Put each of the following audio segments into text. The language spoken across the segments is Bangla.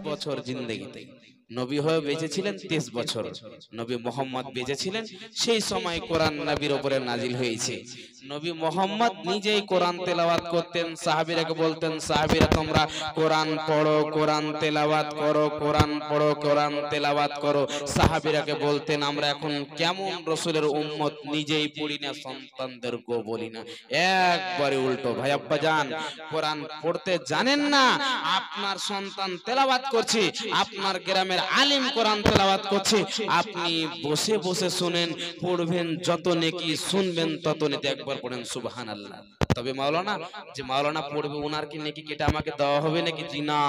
বছর জিন্দেগিতে নবী হয়ে বেঁচেছিলেন 23 বছর। নবী মোহাম্মদ বেঁচেছিলেন সেই সময় কোরআন নবীর উপরে নাজিল হয়েছে। নবী মোহাম্মদ নিজেই কোরআন তেলাওয়াত করতেন, সাহাবীরাকে বলতেন, সাহাবীরা তোমরা কোরআন পড়ো, কোরআন তেলাওয়াত করো, কোরআন পড়ো, কোরআন তেলাওয়াত করো। সাহাবীরাকে বলতেন, আমরা এখন কেমন রাসূলের উম্মত, নিজেই পড়ি না, সন্তানদেরকেও বলি না। একবারে উল্টো। ভাই আব্বা জান, কোরআন পড়তে জানেন না, আপনার সন্তান তেলাওয়াত করছে, আপনার গ্রামের আলিম কোরআন তেলাওয়াত করছে, আপনি বসে বসে শুনেন, পড়বেন যত নেকি, শুনবেন তত নেকি। একবার পড়েন সুবহানাল্লাহ। তবে মাওলানা, যে মাওলানা পড়বে ওনার কি নেকি কেটে আমাকে দেওয়া হবে নাকি? জি না,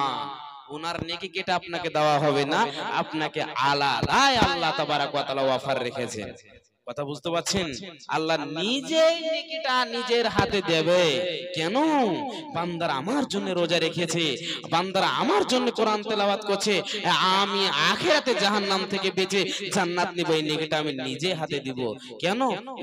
ওনার নেকি কেটে আপনাকে দেওয়া হবে না, আপনাকে আলাদাই আল্লাহ তাবারাক ওয়া তাআলা অফার রেখেছেন। কথা বুঝতে পারছেন? আল্লাহ নিজেই নেকিটা নিজের হাতে দেবে। কেন? বান্দারা আমার জন্য রোজা রেখেছে, বান্দারা আমার জন্য কোরআন তেলাওয়াত করছে, আমি আখিরাতে জাহান্নাম থেকে বেঁচে জান্নাত নিব, এই নেকিটা আমি নিজে হাতে দিব। কেন?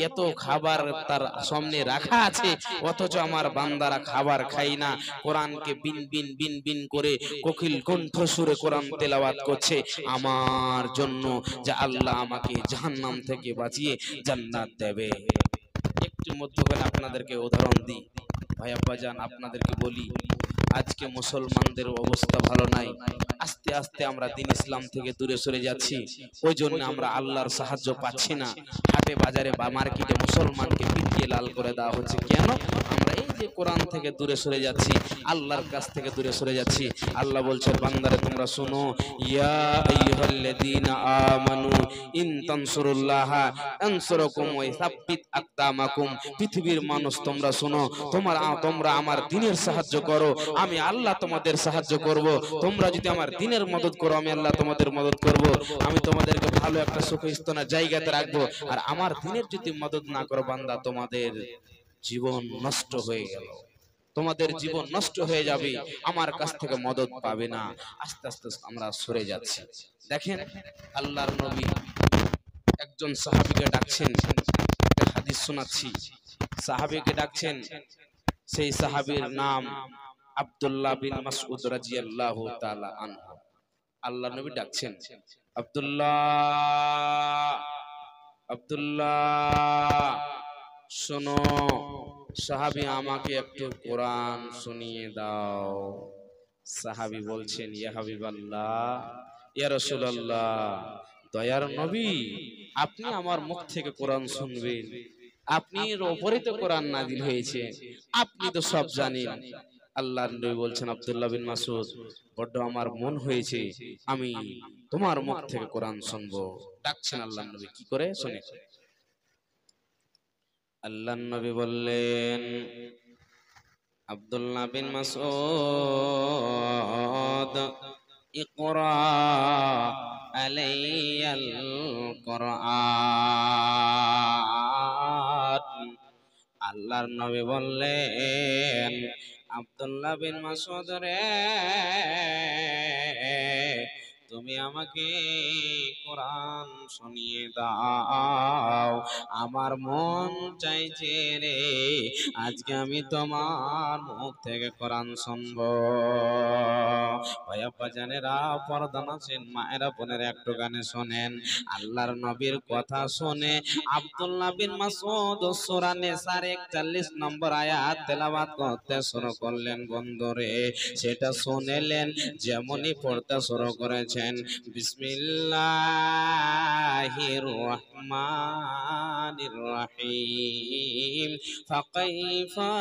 এত খাবার তার সামনে রাখা আছে, অথচ আমার বান্দারা খাবার খাই না, কোরআনকে বিন বিন বিন বিন করে কোকিল কণ্ঠ সুরে কোরআন তেলাওয়াত করছে আমার জন্য, যে আল্লাহ আমাকে জাহান্নাম থেকে বাঁচিয়ে জান্নাত দেবে। একটু মধ্যখানে আপনাদেরকে উদাহরণ দিই। ভাই আব্বা জান, আপনাদেরকে বলি, আজকে মুসলমানদের অবস্থা ভালো নাই। আস্তে আস্তে আমরা দ্বীন ইসলাম থেকে দূরে সরে যাচ্ছি, ওই জন্য আমরা আল্লাহর সাহায্য পাচ্ছি না। হাটে বাজারে বা মার্কেটে মুসলমানকে পিটিয়ে লাল করে দেওয়া হচ্ছে। কেন? আমরা এই যে কোরআন থেকে দূরে সরে যাচ্ছি, আল্লাহর কাছ থেকে দূরে সরে যাচ্ছি। আল্লাহ বলছেন, বান্দারে তোমরা শোনো, ইয়া আইয়ুহাল্লাযীনা আমানু ইন তানসুরুল্লাহা ইয়ানসুরকুম ওয়া ইসাব্বিত আকদামাকুম। পৃথিবীর মানুষ তোমরা শোনো, তোমরা আমার দ্বীনের সাহায্য করো, আমি আল্লাহ তোমাদের সাহায্য করব। তোমরা যদি আমার দ্বীনের মদদ করো, আমি আল্লাহ তোমাদের মদদ করব। আমি তোমাদেরকে ভালো একটা সুখস্থানের জায়গাতে রাখবো। আর আমার দ্বীনের যদি মদদ না করো বান্দা, তোমাদের জীবন নষ্ট হয়ে গেল, তোমাদের জীবন নষ্ট হয়ে যাবে, আমার কাছ থেকে মদদ পাবে না। আস্তে আস্তে আমরা সরে যাচ্ছি। দেখেন, আল্লাহর নবী একজন সাহাবীকে ডাকছেন, একটা হাদিস শোনাচ্ছি। সাহাবীকে ডাকছেন, সেই সাহাবীর নাম আব্দুল্লাহ বিন মাসউদ রাদিয়াল্লাহু তাআলা আনহু। আল্লাহর নবী ডাকছেন, আব্দুল্লাহ, আব্দুল্লাহ শোনো। সাহাবী, আমাকে একটু কোরআন শুনিয়ে দাও। সাহাবী বলছেন, ইয়া হাবিবাল্লাহ, ইয়া রাসূলুল্লাহ, দয়ার নবী, আপনি আমার মুখ থেকে কোরআন শুনবেন? আপনার উপরে তো কোরআন নাযিল হয়েছে, আপনি তো সব জানেন। আল্লাহর নবী বলছেন, আব্দুল্লাহ বিন মাসউদ, বড় আমার মন হয়েছে, আমি তোমার মুখ থেকে কোরআন শুনবো। ডাকছেন আল্লাহর নবী, কি করে শুনে? আল্লাহর নবী বললেন, আব্দুল্লাহ বিন মাসউদ, ইকরা আলাইয়াল কুরআন। আল্লাহর নবী বললেন, আব্দুল্লাহ বিন মাসউদ রে, তুমি আমাকে কোরআন শুনিয়ে দাও। আমার মন চাইছে রে, আজকে আমি তোমার মুখ থেকে কোরআন শুনবো। ভাই আব্বা জানেরা, পর্দা নাসিন মায়েরা বোনেরা, একটু গানে শোনেন। আল্লাহর নবীর কথা শুনে আব্দুল্লাহ বিন মাসউদ সূরা নিসার 41 নম্বর আয়াত তেলাওয়াত করতে শুরু করলেন। বন্ধুরে, সেটা শুনেলেন, যেমনই পড়তে শুরু করেছেন, বিসমিল্লাহির রহমানির রহিম, ফাকাইফা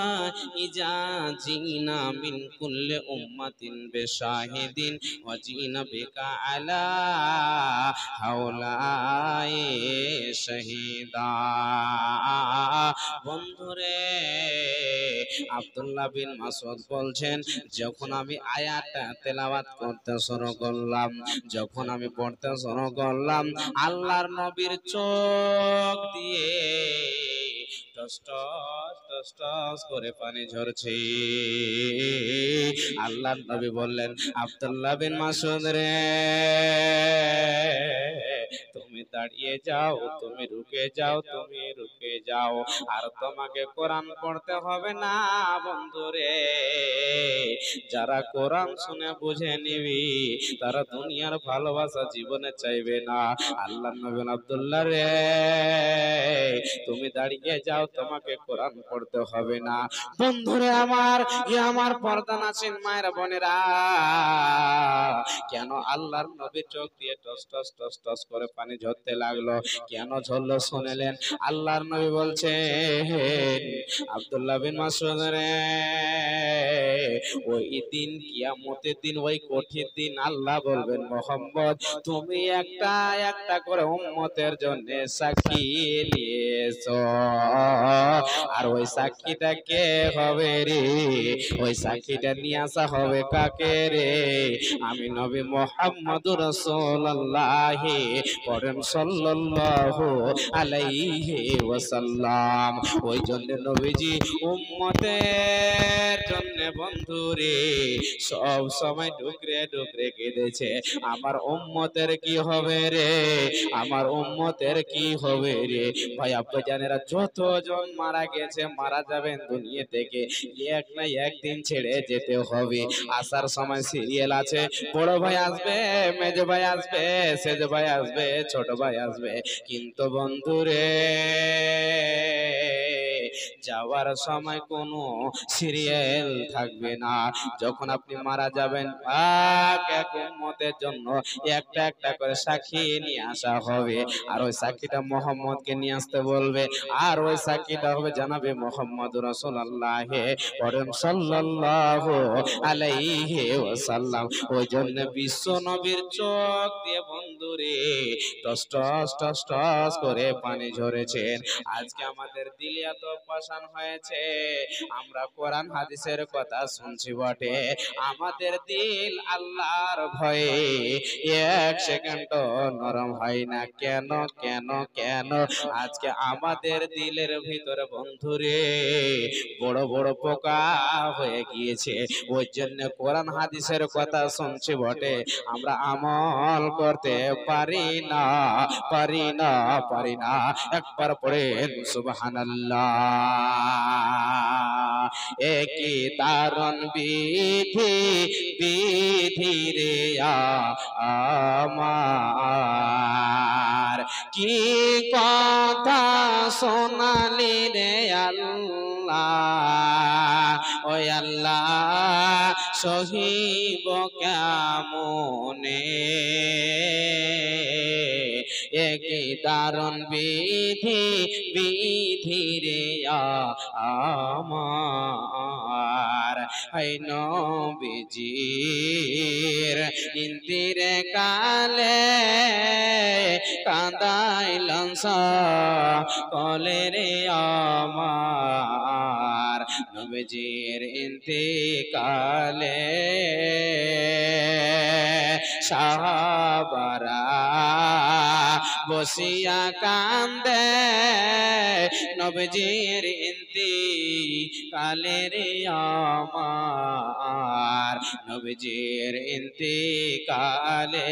ইজা জিনা মিন কুল্লি উম্মাতিন বিশাহিদিন ওয়া জিনা বিকা আলা হাউলাই শাহিদা। বন্ধুরে, আব্দুল্লাহ বিন মাসউদ বলছেন, যখন আমি আয়াতটা তেলাওয়াত করতে শুরু করলাম, যখন আমি পড়তে শুরু করলাম, আল্লাহর নবীর চোখ দিয়ে টস টস টস টস করে পানি ঝরছে। আল্লাহর নবী বললেন, আব্দুল্লাহ বিন মাসউদ রে, তুমি দাঁড়িয়ে যাও, তুমি রুকে যাও, তুমি রুকে যাও। আর তোমাকে কোরআন পড়তে হবে না বন্ধুরে। যারা কোরআন শুনে বুঝে নিবি তারা দুনিয়ার ভালোবাসা জীবনে চাইবে না। আল্লাহ নবী আব্দুল্লাহ রে, তুমি দাঁড়িয়ে যাও, তোমাকে কোরআন পড়তে হবে না। বন্ধুরে আমার, আমার পর্দা নাসিন মায়ের বোনেরা, কেন আল্লাহর নবীর চোখ দিয়ে টস টস টস টস করে পানি ঝরতে লাগলো? কেন ঝরলো শুনলেন? আল্লাহর নবী বলছেন, আব্দুল্লাহ বিন মাসউদ রে, ওই দিন কিয়ামতের দিন, ওই কঠিন দিন আল্লাহ বলবেন, মোহাম্মদ তুমি একটা একটা করে উম্মতের জন্য সাক্ষী নিয়ে এসো। আর ওই সাক্ষীটা কে হবে রে? ওই সাক্ষীটা নিয়ে আসা হবে কাকে রে? আমি নবী মুহাম্মদুর রাসূলুল্লাহ, পড়েন সাল্লাল্লাহু আলাইহি ওয়াসাল্লাম। ওই জন্য নবীজি উম্মতের জন্য বন্ধুরে সব সময় ডুকরে ডুকরে কেঁদেছে, আমার উম্মতের কি হবে রে, আমার উম্মতের কি হবে রে। ভাই আব্বাজানেরা, যতজন মারা গেছে, মারা যাবেন দুনিয়া থেকে, এক না একদিন ছেড়ে যেতে হবে। আসার সময় সিরিয়াল আছে, বড় ভাই আসবে, মেজ ভাই আসবে, সেজ ভাই আসবে, ছোট ভাই আসবে, কিন্তু বন্ধুরে যাওয়ার সময় কোনো সিরিয়াল থাকবে না। যখন আপনি মারা যাবেন, এক এক উম্মতের জন্য একটা একটা করে সাক্ষী নিয়ে আসা হবে। আর ওই সাক্ষীটা মুহাম্মদকে নিয়ে আসতে বলবে, আর ওই সাক্ষীটা হবে জানাবে মুহাম্মদুর রাসূলুল্লাহ সাল্লাল্লাহু আলাইহি ওয়াসাল্লাম। ওই জন্য বিশ্ব নবীর চোখ দিয়ে বন্ধুরে টস টস টস টস করে পানি ঝরেছেন। আজকে আমাদের দিল এত পাষাণ হয়েছে, আমরা কোরআন হাদিসের কথা শুনছি বটে, আমাদের দিল আল্লাহর ভয়ে এক সেকেন্ড নরম হয় না। কেন কেন কেন? আজকে আমাদের দিলের ভিতরে বন্ধুরে বড় বড় পোকা হয়ে গিয়েছে। ওই জন্য কোরআন হাদিসের কথা শুনছি বটে, আমরা আমল করতে পারি না, পারি না, পারি না। একবার পড়েন সুবহানাল্লাহ। একই দারুণ বিধি, বিধি রে আমার, কি কথা শোনালি রে আল্লাহ, ওই আল্লাহ সহিব কেমনে। একই দারুণ বিধি, বিধি রে আমার, হাই নবীজির ইন্তিরে কালে কাঁদাইলাম সকলে রে আমার, নবীজির ইন্তিকালে সাহাবারা বসিয়া কান্দে, নবীজির ইন্তিকালে রে আমার, নবীজির ইন্তিকালে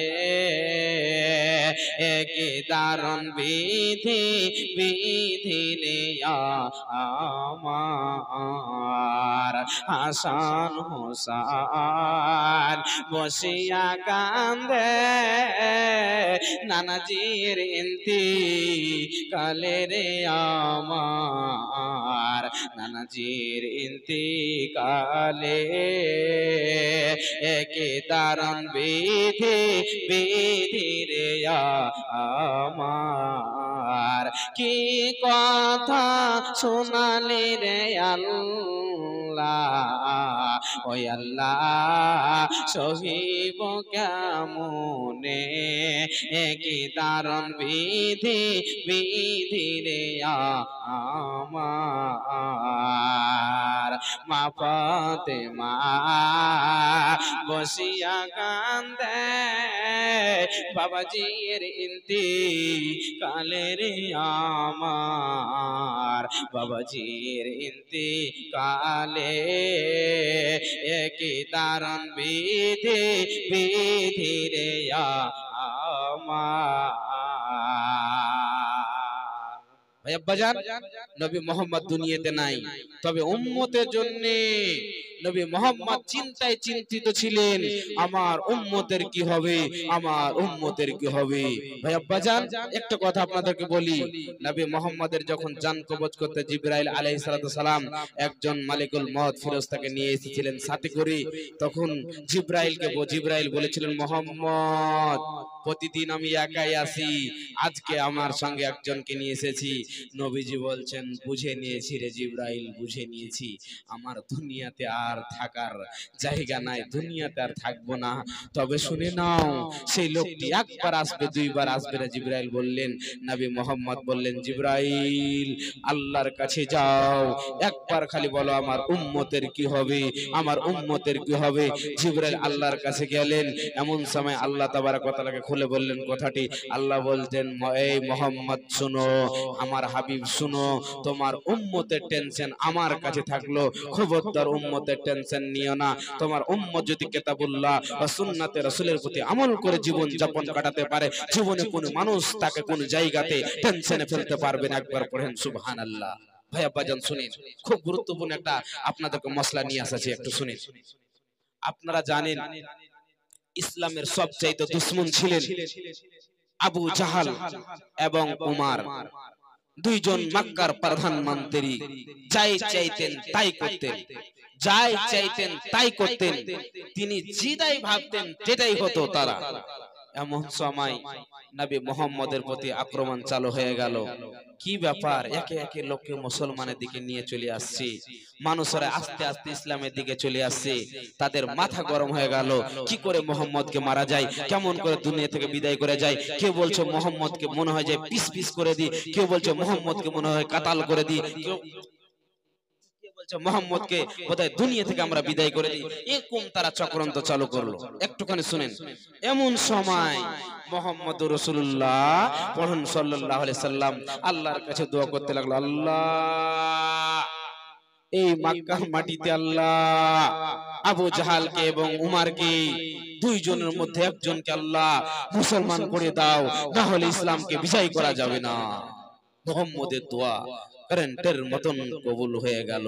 একই দারুণ বিধি, বিধি রে আমার, হাসান হোসেন বসিয়া কান্দে, নানাজির ইন্তিকালে রে আমার, নানাজির ইন্তিকালে একই দারুণ বিধি, বিধি রে আমার, কি কথা শোনালি রে আল্লাহ, ওই আল্লাহ সহিব কেমনে। একই দারুণ বিধি, বিধি রে আমার, মা ফাতেমা বসিয়া কান্দে, বাবাজির ইন্তিকালে রে আমার, বাবাজির ইন্তিকালে একই দারুণ বিধি, বিধি রে আমার। ভাই আব্বাজান, নবী মোহাম্মদ দুনিয়াতে নাই, তবে উম্মতের জন্য নবী মোহাম্মদ চিন্তায় চিন্তিত ছিলেন, আমার উম্মতের কি হবে, আমার উম্মতের কি হবে। ভাই আব্বাজান, একটা কথা আপনাদেরকে বলি, নবী মোহাম্মদের যখন জান কবজ করতে জিবরাইল আলাইহিস সালাম একজন মালিকুল মউত ফেরেশতাকে নিয়ে এসেছিলেন সাথে করে, তখন জিবরাইল বলেছিলেন, মোহাম্মদ প্রতিদিন আমি একাই আসি, আজকে আমার সঙ্গে একজনকে নিয়ে এসেছি। নবীজি বলছেন, বুঝে নিয়েছি রে জিবরাইল, বুঝে নিয়েছি, আমার দুনিয়াতে আর থাকার জায়গা নাই, দুনিয়াতে আর থাকবো না। তবে শুনে নাও, সেই লোকটি একবার আসবে, দুইবার আসবে না। জিবরাইল বললেন, নবী মোহাম্মদ বললেন, জিবরাইল আল্লাহর কাছে যাও, একবার খালি বলো আমার উম্মতের কি হবে, আমার উম্মতের কি হবে। জিবরাইল আল্লাহর কাছে গেলেন, এমন সময় আল্লাহ তাবারক ওয়া তাআলাকে খুলে বললেন কথাটি। আল্লাহ বলতেন, এই মোহাম্মদ শুনো, আমার হাবিব শুনো, তোমার উম্মতের টেনশন আমার কাছে থাকলো, খবরদার উম্মতের টেনশন নিও না। তোমার উম্মত যদি কিতাবুল্লাহ ওয়া সুন্নাতে রাসূলের প্রতি আমল করে জীবন যাপন কাটাতে পারে, জীবনে কোনো মানুষ তাকে কোন জায়গাতে টেনশনে ফেলতে পারবে না। একবার পড়েন সুবহানাল্লাহ। ভাই আব্বাজান শুনেন, খুব গুরুত্বপূর্ণ একটা আপনাদেরকে মসলা নিয়ে আসছি, একটু শুনেন। আপনারা জানেন ইসলামের সবচাইতে দুশমন ছিলেন আবু জাহাল এবং উমার, দুইজন মক্কার প্রধানমন্ত্রী। যাই চাইতেন তাই করতেন, যাই চাইতেন তাই করতেন, তিনি যেটাই ভাবতেন সেটাই হতো তারা। এমন সময় নবী মুহাম্মদের প্রতি আক্রমণ চালু হয়ে গেল। কি ব্যাপার, একে একে লোককে মুসলমানের দিকে নিয়ে চলে আসছে, মানুষরা আস্তে আস্তে ইসলামের দিকে চলে আসছে। তাদের মাথা গরম হয়ে গেল, কি করে মুহাম্মদকে মারা যায়, কেমন করে দুনিয়া থেকে বিদায় করে যায়। কেউ বলছে মুহাম্মদকে মনে হয় যে পিস পিস করে দি, কেউ বলছে মুহাম্মদকে মনে হয় কাতাল করে দি, কেউ বলছে মুহাম্মদকে বোধহয় দুনিয়া থেকে আমরা বিদায় করে দিই। এরকম তারা চক্রান্ত চালু করলো। একটুখানি শুনেন। এমন সময় মুহাম্মদুর রাসূলুল্লাহ পড়ুন সাল্লাল্লাহু আলাইহি সাল্লাম আল্লাহর কাছে দোয়া করতে লাগলো, আল্লাহ এই মক্কার মাটিতে আল্লাহ আবু জাহালকে এবং উমারকে, দুইজনের মধ্যে একজনকে আল্লাহ মুসলমান করে দাও, না হলে ইসলামকে বিজয় করা যাবে না। মুহাম্মদের দোয়া কারেন্টের মতন কবুল হয়ে গেল।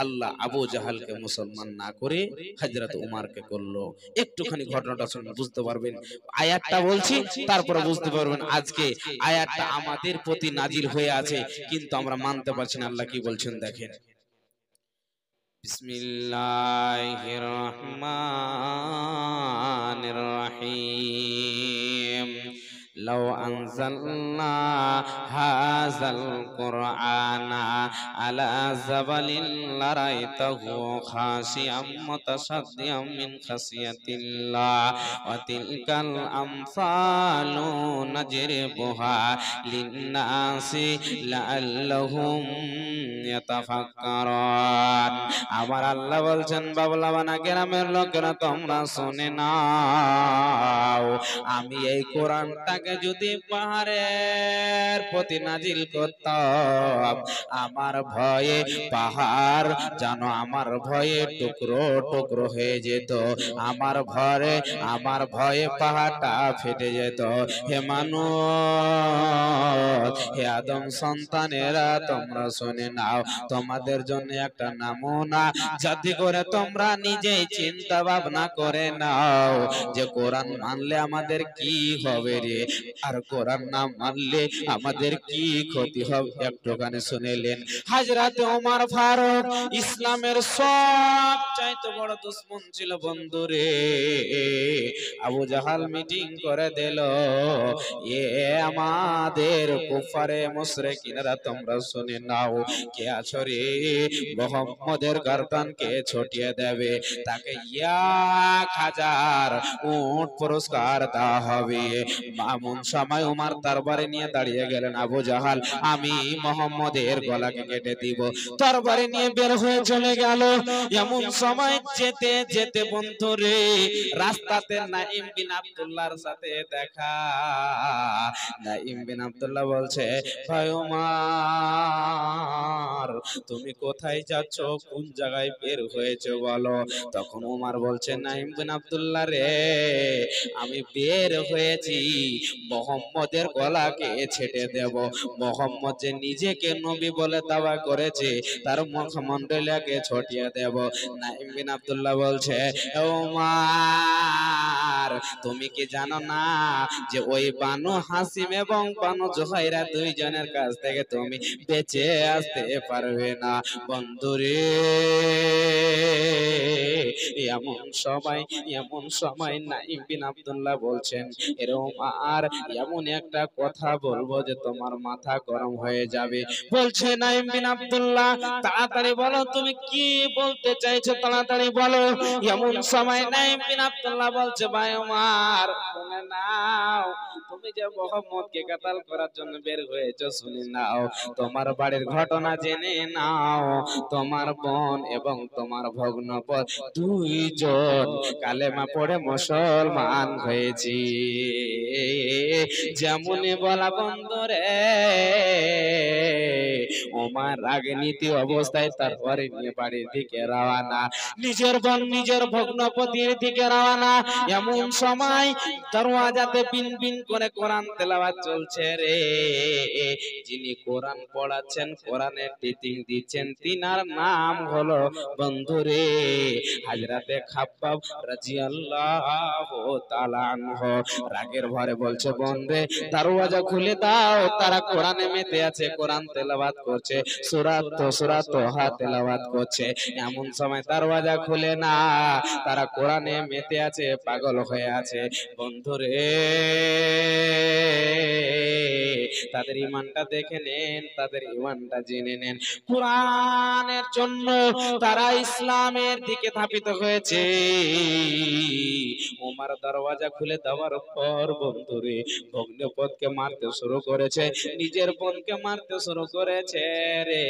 আল্লাহ আবু জাহালকে মুসলমান না করে হযরত উমারকে করলো। একটুখানি ঘটনাটা শুনে বুঝতে পারবেন। আয়াতটা বলছি, তারপরে বুঝতে পারবেন আজকে আয়াতটা আমাদের প্রতি নাজিল হয়ে আছে, কিন্তু আমরা মানতে পারছি না। আল্লাহ কি বলছেন দেখেন। বিসমিল্লাহির রহমানির রহিম। لو أنزلنا هذا القرآن على جبل لرأيته خاشعا متصدعا من خشية الله وتلك الأمثال نضربها للناس لعلهم يتفكرون। আমার আল্লাহ বলছেন, বাবলা বানা গ্রামের লোকেরা তোমরা শুনে নাও, আমি এই কোরআনটাকে যদি পাহাড়ের প্রতি নাজিল করতাম, আমার ভয়ে পাহাড় জানো আমার ভয়ে টুকরো টুকরো হয়ে যেত, আমার ভয়ে পাহাড়টা ফেটে যেত। হে মানুষ, হে আদম সন্তানেরা তোমরা শুনে নাও, তোমাদের জন্য একটা নমুনা, যাতে করে তোমরা নিজেই চিন্তা ভাবনা করে নাও যে কোরআন মানলে আমাদের কি হবে রে, আর কোরআন না মানলে আমাদের কি ক্ষতি হবে। একটুখানি শুনেলেন। হযরত ওমর ফারুক ইসলামের সবচাইতে বড় দুশমন ছিল বন্ধুরে। আবু জাহাল মিটিং করে দিল, এ আমাদের কুফারে মুশরিকিনরা তোমরা শুনে নাও, কে আছো রে মুহাম্মদের গর্দানকে ছটিয়ে দেবে, তাকে 1000 উট পুরস্কার দেওয়া হবে। এমন সময় উমার তরবারি নিয়ে দাঁড়িয়ে গেলেন। আবু জাহাল, আমি মুহাম্মদের গলাকে কেটে দিব, তরবারি নিয়ে বের হয়ে চলে গেল। এমন সময় যেতে যেতে বন্ধুরে রাস্তাতে নাঈম বিন আব্দুল্লাহর সাথে দেখা। নাঈম বিন আব্দুল্লাহ বলছে, ভাই ওমর তুমি কোথায় যাচ্ছ, কোন জায়গায় বের হয়েছে বলো। তখন ওমর বলছে, নাঈম বিন আব্দুল্লাহ রে, আমি বের হয়েছি মুহাম্মদের গলাকে ছেটে দেব। মুহাম্মদ যে নিজেকে নবী বলে দাওয়া করেছে, তার মুখমণ্ডলকে ছটিয়ে দেব। নাঈম বিন আব্দুল্লাহ বলছে, ওমর তুমি কি জানো না যে ওই বানু হাসিম এবং বানু জুহাইরা দুইজনের কাছ থেকে তুমি বেঁচে আসতে পারবে না। বন্ধুরে, এমন সময় নাঈম বিন আব্দুল্লাহ বলছেন, এরকম আর এমন একটা কথা বলবো যে তোমার মাথা গরম হয়ে যাবে। বলছে নাঈম বিন আব্দুল্লাহ, তাড়াতাড়ি বলো তুমি কি বলতে চাইছো, তাড়াতাড়ি বলো। এমন সময় নাঈম বিন আব্দুল্লাহ বলছে, ভাই ওমর শুনে নাও, তুমি যে মুহাম্মদকে কতল করার জন্য বের হয়েছো শুনে নাও, তোমার বাড়ির ঘটনা জেনে নাও। তোমার বোন এবং তোমার ভগ্নপতি দুইজন কালেমা পড়ে মুসলমান হয়েছে। যেমনই বলা বন্ধুরে, ওমর রাগনীতি অবস্থায় তারপরে নিয়ে বাড়ির দিকে রওনা, নিজের বোন নিজের ভগ্নপতির দিকে রওনা। এমন সময় দরওয়াজাতে বিন বিন করে কোরআন তেলাওয়াত চলছে রে। যিনি কোরআন পড়াচ্ছেন, কোরআনের টিচিং দিচ্ছেন, তিনার নাম হলো বন্ধুরে হযরতে খাব্বাব রাদিয়াল্লাহু তাআলা আনহু। রাগের ভরে বলছে, বোন রে দরওয়াজা খুলে দাও, তারা কোরআনে মেতে আছে, কোরআন তেলাওয়াত করছে, সূরা তোহা তেলাওয়াত করছে। এমন সময় দরওয়াজা খুলে না, তারা কোরআনে মেতে আছে, পাগল হয়ে আছে। বন্ধুরে তাদের ঈমানটা দেখে নেন, তাদের ঈমানটা জেনে নেন। কোরআনের জন্য তারা ইসলামের দিকে ধাবিত হয়েছে। ওমর দরওয়াজা খুলে দেওয়ার পর বন্ধুরে ভগ্নপতিকে মারতে শুরু করেছে, নিজের বোনকে মারতে শুরু করেছে রে।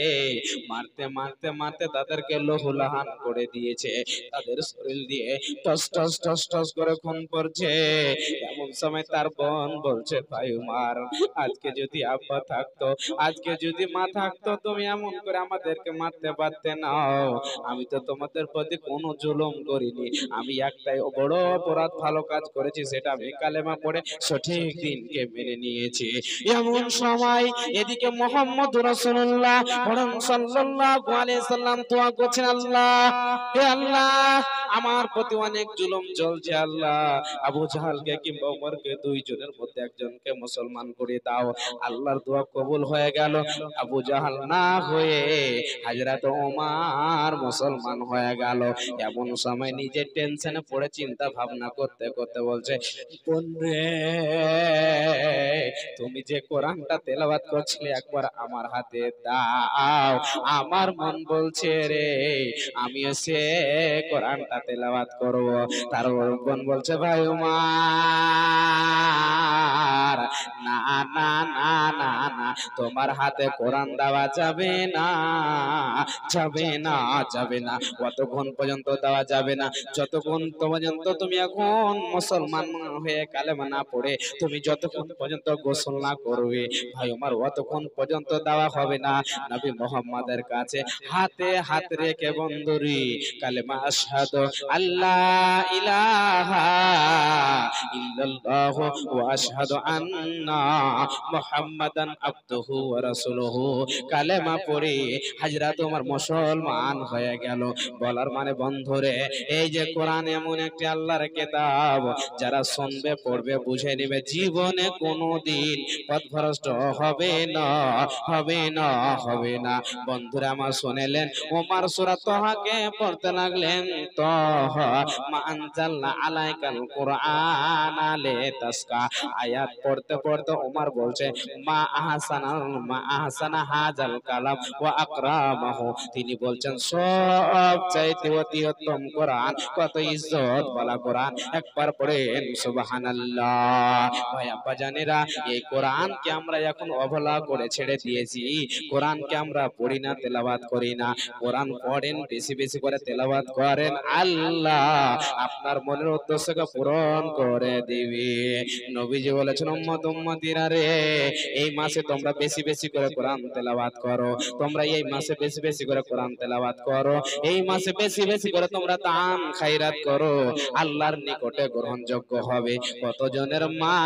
মারতে মারতে মারতে তাদেরকে লহুলাহান করে দিয়েছে, তাদের শরীর দিয়ে টস টস টস টস করে খুন পড়ছে। এমন সময় তার বোন বলছে, ভাই ওমর আজকে যদি আব্বা থাকতো, আজকে যদি মা থাকতো, তুমি এমন করে আমাদেরকে মারতে পারতে না। আমি তো তোমাদের প্রতি কোনো জুলুম করিনি, আমি একটাই বড় অপরাধ ভালো কাজ করেছি, সেটা আমি কালেমা পড়ে সঠিক দিনকে মেনে নিয়েছি। এমন সময় এদিকে মুহাম্মদ রাসূলুল্লাহ সাল্লাল্লাহু আলাইহি সাল্লাম দোয়া করছেন, আল্লাহ হে আল্লাহ আমার প্রতি অনেক জুলুম চলছে, আল্লাহ আবু জাহালকে কিংবা ওমরকে দুইজনের মধ্যে একজনকে মুসলমান করে দাও। আল্লাহর দোয়া কবুল হয়ে গেল, আবু জাহাল না হয়ে হযরত ওমর মুসলমান হয়ে গেল। এমন সময় নিজের টেনশনে পড়ে চিন্তা ভাবনা করতে করতে বলছে, বোন রে তুমি যে কোরআনটা তেলাওয়াত করছিলে একবার আমার হাতে দাও, আমার মন বলছে রে আমিও সে কোরআনটা তেলাওয়াত করব। তার বোন বলছে, ভাই ওমর না না না না না, তোমার হাতে কোরআন দেওয়া যাবে না, যাবে না, যাবে না, কতক্ষণ পর্যন্ত দেওয়া যাবে না, যতক্ষণ পর্যন্ত তুমি এখন মুসলমান হয়ে কালেমা না পড়ে তুমি যতক্ষণ পর্যন্ত গোসল না করবে, ভাই ওমর অতক্ষণ পর্যন্ত দেওয়া হবে না। নবী মুহাম্মাদের কাছে হাতে হাত রেখে বন্ধুরি কালেমা আশহাদু আল্লাহ ইলাহা ইল্লাল্লাহু ওয়া আশহাদু আন্না মুহাম্মাদান আবদুহু ওয়া রাসূলুহু কালেমা পড়ে হযরত ওমর মুসলমান হয়ে গেল। বলার মানে বন্ধুরে, এই যে কোরআন এমন একটি আল্লাহর কিতাব, যারা শুনবে পড়বে বুঝে নেবে, জীবনে কোনোদিন পথভ্রষ্ট হবে না, হবে না, হবে না। বন্ধুরা আমার শুনেলেন, ওমর সূরা তোহাকে পড়তে লাগলেন, তোহা মা আনজালনা আলাইকাল কুরআনা লিতাসকা। আয়াত পড়তে পড়তে ওমর বলছে, মা আহসানা হাযাল কালাম ওয়া আকরামাহু। তিনি বলছেন সব চাইতে অতি উত্তম কোরআন, কত ইজ্জত বলা কোরআন, একবার পড়েন সুবহানাল্লাহ। ভাই আব্বা জানেরা, এই কোরআনকে আমরা এখন অবহেলা করে ছেড়ে দিয়েছি। কোরআনকে আমরা পড়ি না, তেলাওয়াত করি না। কোরআন পড়েন, বেশি বেশি করে তেলাওয়াত করেন, আল্লাহ আপনার মনের উদ্দেশ্যকে পূরণ করে দিবে। নবীজি বলেছেন, উম্মত উম্মতিরা রে, এই মাসে তোমরা বেশি বেশি করে কোরআন তেলাওয়াত করো, তোমরা এই মাসে বেশি বেশি করে কোরআন তেলাওয়াত করো, এই মাসে বেশি বেশি করে তোমরা দান খায়রাত করো, আল্লাহর নিকটে গ্রহণযোগ্য হবে। কতজনের মা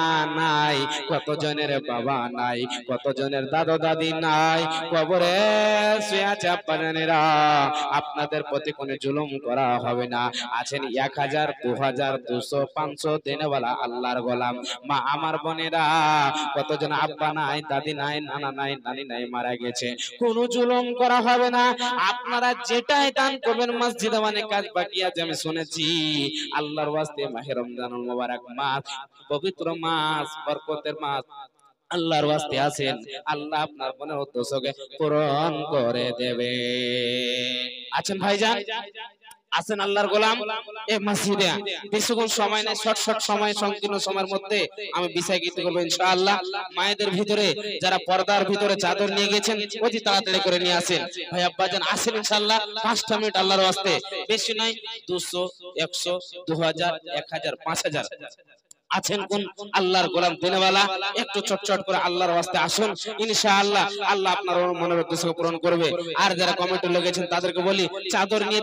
নাই, কতজনের বাবা নাই, কতজনের দাদা দাদি নাই, কবরে শুয়ে আছে আব্বাজানেরা, আপনাদের প্রতি কোনো জুলুম করা হবে না। আছেন 1000, 2000, 200, 500 দেনেওয়ালা আল্লাহর গোলাম মা আমার বোনেরা, কতজন আব্বা নাই, দাদি নাই, নানা নাই, নানি নাই, মারা গেছে, কোনো জুলুম করা হবে না। আপনারা যেটাই দান করবেন, মসজিদে অনেক কাজ বাকি আছে আমি শুনেছি, আল্লাহর ওয়াস্তে মাহে রমজানুল মুবারক মাস, পবিত্র মাস, বরকতের মাস, আল্লাহর ওয়াস্তে আছেন, আল্লাহ আপনার মনের উদ্দেশ্যকে পূরণ করে দেবে। আছেন ভাইজান, আছেন আল্লাহর গোলাম এই মসজিদে, বেশিক্ষণ সময় নাই, শর্ট সময়, সংকীর্ণ সময়ের মধ্যে আমি বিষয় গীত করবো ইনশাআল্লাহ। মায়েদের ভিতরে যারা পর্দার ভিতরে চাদর নিয়ে গেছেন, অতি তাড়াতাড়ি করে নিয়ে আসেন। ভাই আব্বাজান আসেন ইনশাআল্লাহ, 5টা মিনিট আল্লাহর ওয়াস্তে, বেশি নয়, 200, 100, 2000, 1000, 5000 আছেন কোন আল্লাহর গোলাম দিনওয়ালা, একটু চটচট করে আল্লাহর ওয়াস্তে আসুন, ইনশাআল্লাহ আল্লাহ আপনার মনের উদ্দেশ্য পূরণ করবে। আর যারা কমিটি লেগেছেন তাদেরকে বলি, চাদর নিয়ে